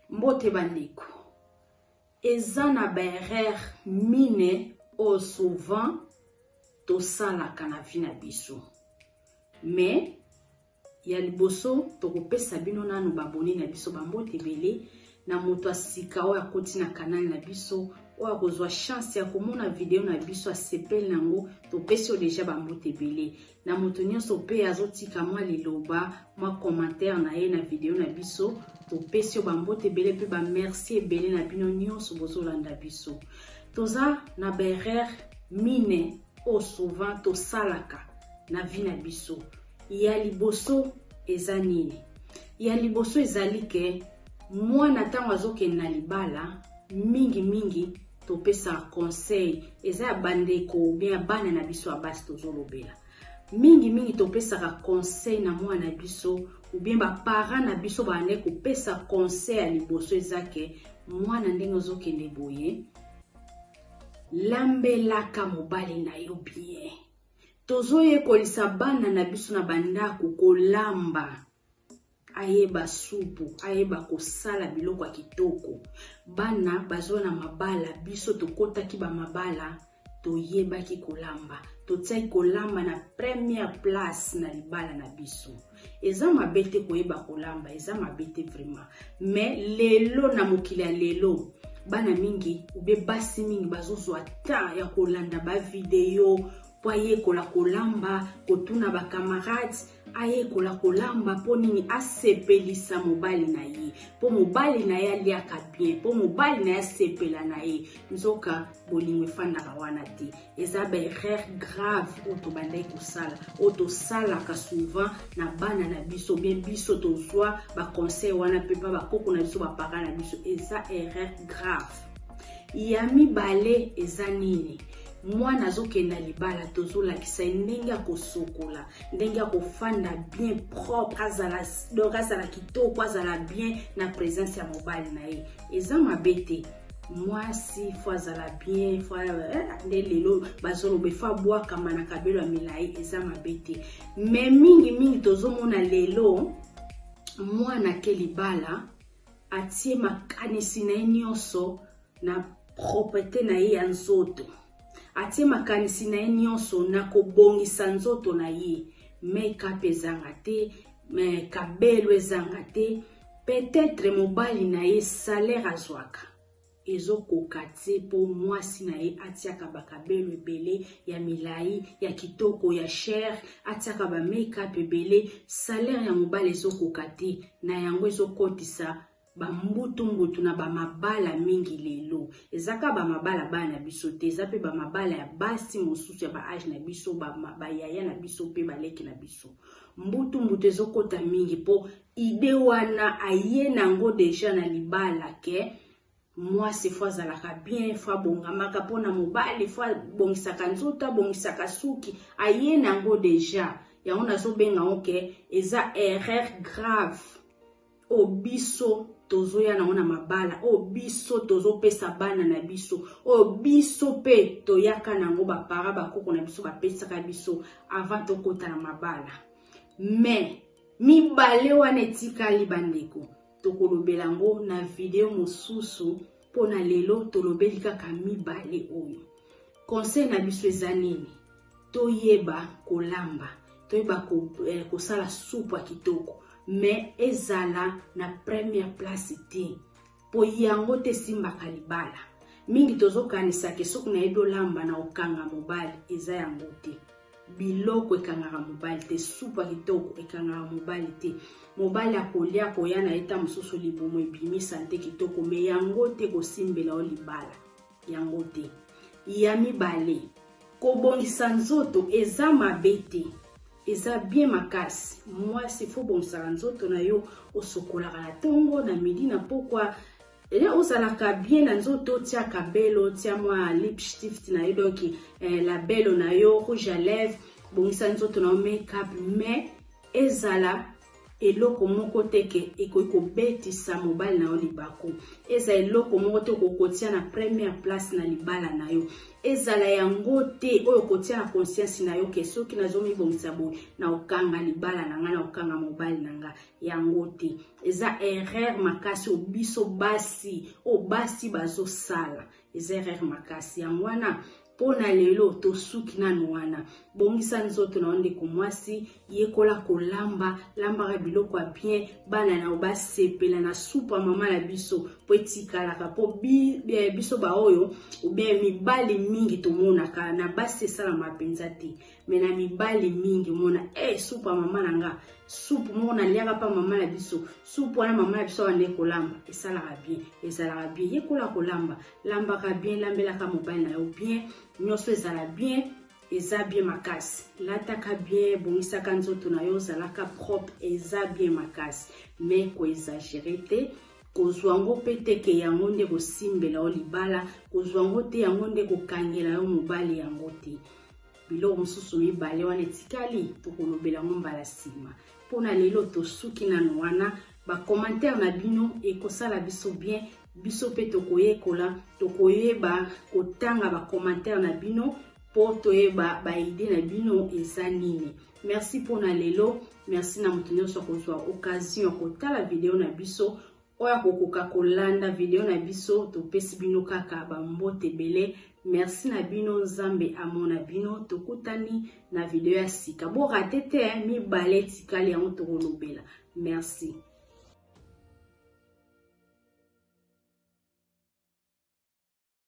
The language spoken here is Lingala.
Mbote bandeko. Eza na berer mine o souvent to sala kana vina biso. Mais ya liboso to kopesa bino nanu baboni na biso bambote bele na moto asika o akoti na kanal na biso o akozwa chance ya komona video na biso asepel nango to pesi o deja bambote bele na moto nyonso pe azotika mwa liloba mwa commentaire na ye na video na biso to pesi o bambote bele pe ba merci ebele na bino nyonso bozolanda biso. Toza na berer mine o souvent to salaka na vi na biso. Ya liboso eza nini? Ya liboso ezali ke mwana ntango azokende na libala mingi topesa conseil eza ya bandeko ou bien bana na biso abasi tozolobela. Mingi topesa conseil na mwana biso ou bien ba parents na biso bane kopesa conseil ya liboso eza ke mwana ndenge ozokende boye lambelaka mobali na yo bien. Tozoye kolisa bana na biso na bandako kolamba. Ayeba supu, ayeba kosala biloko ya kitoko. Bana bazo na mabala, biso tokota ki ba mabala, toyeba ki kolamba. Totsai kolamba na première place na libala na biso. Eza mabete koyeba kolamba, eza mabete vraiment. Mais lelo na mokili ya lelo, bana mingi, ube basi mingi bazozwa ta ya kolanda ba video, po aye kola kolamba, kotuna ba camarades, aye kola kolamba po nini asepelisa mobali na ye, po mobali na ye aliaka bien, po mobali na ye asepela na ye. Nzoka bolingo efandaka wana te. Eza ba erreur grave oto bandai kosala, oto salaka souvent na bana na biso, bien biso tozwa ba conseil wana pe pa ba koko na biso ba parents na biso. Eza erreur grave. Yami bale eza nini? Mwana azokenda libala tozolakisa ndenge ya kosokola, ndenge ya kofanda bien propre, azala kitoko, azala bien na présence ya mobali na ye. Eza mabete. Mwasi fo azala bien, fo nde lelo bazolobe fa bwa kama na kabelo ya milai, eza mabete. Mais mingi tozomona lelo mwana ke libala atie makanisi na ye nyonso na propreté na ye ya nzoto. Atie makanisi na ye nyonso na kobongisa nzoto na ye. Make-up ezanga te, kabelo ezanga te. Peut-être mobali na ye salaire azwaka. Ezokoka te po mwasi na ye atiaka bakabelo ebele ya milai, ya kitoko, ya cher, atiaka ba make-up ebele, salaire ya mobali ezokoka te, na yango ezokotisa ba mbutu na ba mabala mingi lelo. Ezaka ba mabala bana biso te, eza pe ba mabala ya basi mosusu ya ba age na biso, ba yaya na biso pe baleki na biso. Mbutu ezokota mingi po ide wana aye nango deja na libala ke mwasi fo azalaka bien, fo abongamaka po na mobali, fo abongisaka nzoto, abongisaka suki, aye nango deja. Yango nazobenga oke eza erreur grave. Obiso tozoya na ona mabala, obiso tozopesa bana na biso, obiso pe toyaka nango ba para ba koko na biso bapesaka biso avant tokota na mabala. Mais mibale wana etikali bandeko, tokolobela ngo na video mosusu pona lelo tolobeli kaka mibale oyo. Conseil na biso eza nini? Toyeba kolamba, toyeba kosala supu ya kitoko. Mais ezala na première place te. Po yango te simbaka libala. Mingi tozokanisa ke soki na yebi olamba na okanga mobali, eza yango te. Biloko ekangaka mobali te, supa kitoko ekangaka mobali te. Mobali akolia koya na eta mosusu libumu ebimi sante kitoko, me yango te kosimbela o libala. Yango te. Ya mibale. Kobongisa nzoto eza mabete. Eza bien makasi. Mwasi fo bongisa nzoto na yo osokolaka na tongo na midi na pokwa. Ozalaka bien na nzoto, tia kabelo, tia mwa lipstick na yo, donc labelo na yo, rouge à lèvres, bongisa nzoto na make-up, mais ezala eloko moko teke ekoki betisa mobali na yo libako. Eza eloko moko te kokotia na première place na libala na yo. Ezala yango te oyo kotia na conscience na yo ke soki nazomibongisa boye na okanga libala na nga na okanga mobali na nga yango te. Eza erreur makasi obiso basi o basi bazosala. Eza erreur makasi yango wana pona lelo to suki nanu wana bongisa nzoto na onde kumwasi yekola kolamba lamba biloko a bien bana na obasepela na supa mama la biso po etikala ka po biso ba oyo ubie mibali mingi to mona ka na base sala mapenza te mena mibali mingi mona supa mama nanga supu mona liaka pa mama la biso supu wana mama la biso ande kolamba esala bien ezala bien yekola kolamba lamba ka bien lambela ka mobile na yo bien nyonso ezala bien eza bien makasi lataka bien bongisaka nzoto na yo zalaka propre eza bien makasi mais ko exagérer te kozwango pete ke yango nde kosimbela o libala kozwango te yango nde kokangela yo mobali yango te biloko mosusu mibale wana etikali tokolobela ngo mbala nsima mpona lelo tosuki nano wana bacommentaire na bino ekosala biso bien biso pe tokoyekola tokoyeba kotanga bacommentaire na bino po toyeba baide na bino eza nini. Merci mpona lelo, merci na moto nyonso kozwa occasion kotala video na biso oya kokoka kolanda video na biso topesi bino kaka bambote ebele. Merci na bino nzambe amona bino tokutani na video ya sika bo rate te mibale tikali yango tokolobela. Merci.